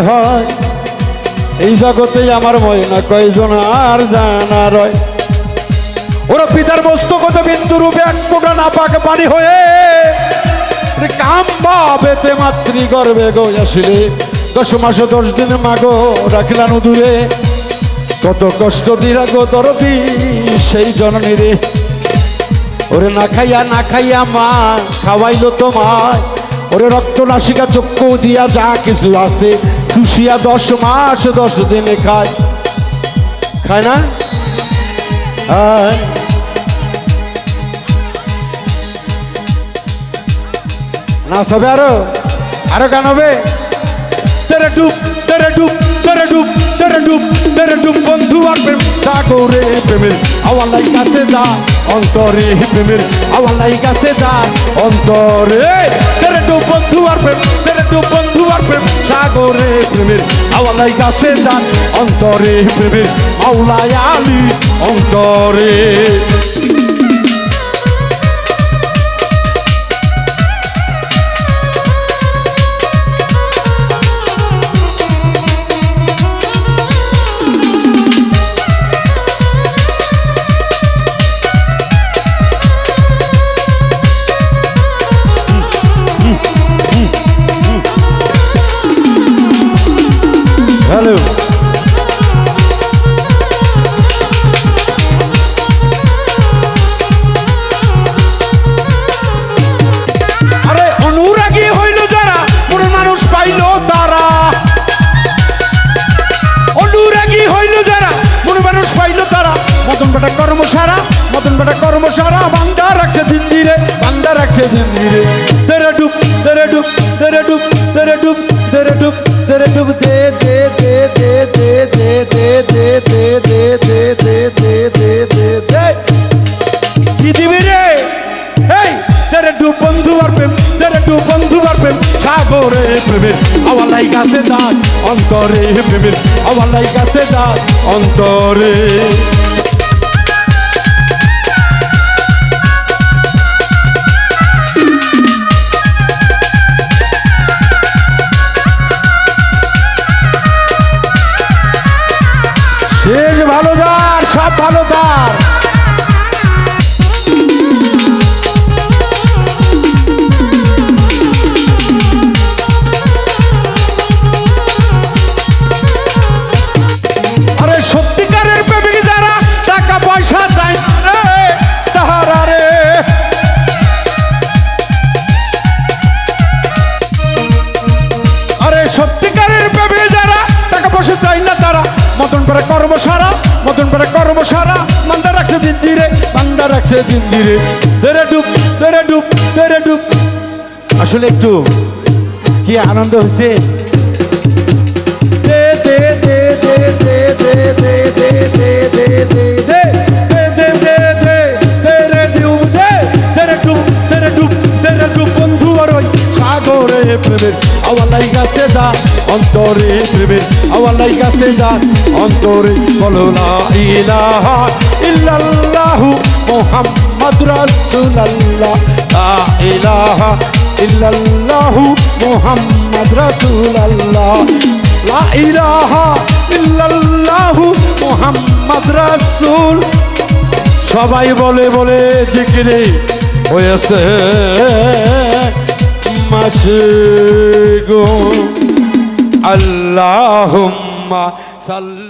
হয় এই জগতে আমার ময়না কয়জন আর জানা রয়। ওরা পিতার মস্তকত বিন্দু রূপে এক ফোঁটা নাপাক পানি হয়ে কাম্বা বেতে মাতৃ গর্বে গো আসিলে 10 মাস 10 দিন মাগো রাখিলান দূরে। কত কষ্ট দিলা গো দরদি সেই জননী রে। ওরে না খাইয়া মা খাওয়াইলো তোমায়। ওরে রক্ত নাসিকা চক্ষু দিয়া যা কিছু আছে চুষিয়া 10 মাস 10 দিনে খায় না? না সবে আরো গান হবে। তেরে ডুব তেরে ডুব তেরে ডুব তেরে ডুব তেরে ডুব বন্ধু আর প্রেম সাগরে প্রেমের আওয়ালাই কাছে যা অন্তরে প্রেমের আওয়ালাই কাছে যা অন্তরে। তেরে ডুব বন্ধু আর প্রেম তেরে ডুব বন্ধু আর প্রেম সাগরে প্রেমের আওয়ালাই কাছে যা অন্তরে প্রেমের মাওলাই আলী অন্তরে। হ্যালো আরে অনুরাগী হইল যারা কোন মানুষ পাইল তারা। অনুরাগী হইল যারা কোন মানুষ পাইল তারা। মদন বেটা কর্মসারা মদন বেটা কর্মসারা বান্দা রাখছে জিঞ্জিরে বান্দা রাখছে জিঞ্জিরে। তেরে ডুব তেরে ডুব তেরে ডুব তেরে ডুব তেরে ডুব তেরে ডুব দে দে দে দে দে দে দে দে দে দে দে দে দে দে দে দে কি দিবি রে? এই তেরে ডুব বন্ধু আর প্রেম তেরে ডুব বন্ধু আর প্রেম সাগরে প্রেমের আওয়ালাই কাছে যাক অন্তরে প্রেমের আওয়ালাই কাছে যাক অন্তরে। শেষ ভালো যার সব ভালো তার। আরে সত্যিকারের প্রেমিক যারা টাকা পয়সা চায় রে তাহারা রে। আরে সত্যিকারের প্রেমিক যারা টাকা পয়সা চায় না তারা। মদন করে কর্মসারা মদন করে কর্মসারা বান্দা রাখছে জিঞ্জিরে বান্দা রাখছে জিঞ্জিরে। তেরে ডুব তেরে ডুব তেরে ডুব। আসলে একটু কি আনন্দ হয়েছে। দে দে দে দে দে দে দে দে দে দে দে দে দে দে দে তেরে ডুব দে তেরে ডুব তেরে ডুব তেরে ডুব বন্ধু আর ওই সাগরে প্রেমের আওয়ালাই কাছে যা অন্তরে প্রেমের আওয়ালাই কাছে যা অন্তরে। বলো লা ইলাহা ইল্লাল্লাহু মুহাম্মাদুর রাসূলুল্লাহ লা ইলাহা ইল্লাল্লাহু মুহাম্মাদুর রাসূলুল্লাহ লা ইলাহা ইল্লাল্লাহু মুহাম্মাদুর রাসূল। সবাই বলে বলে জিকিরে হয়েছে মাশগুল। আল্লাহুম্মা সাল্লি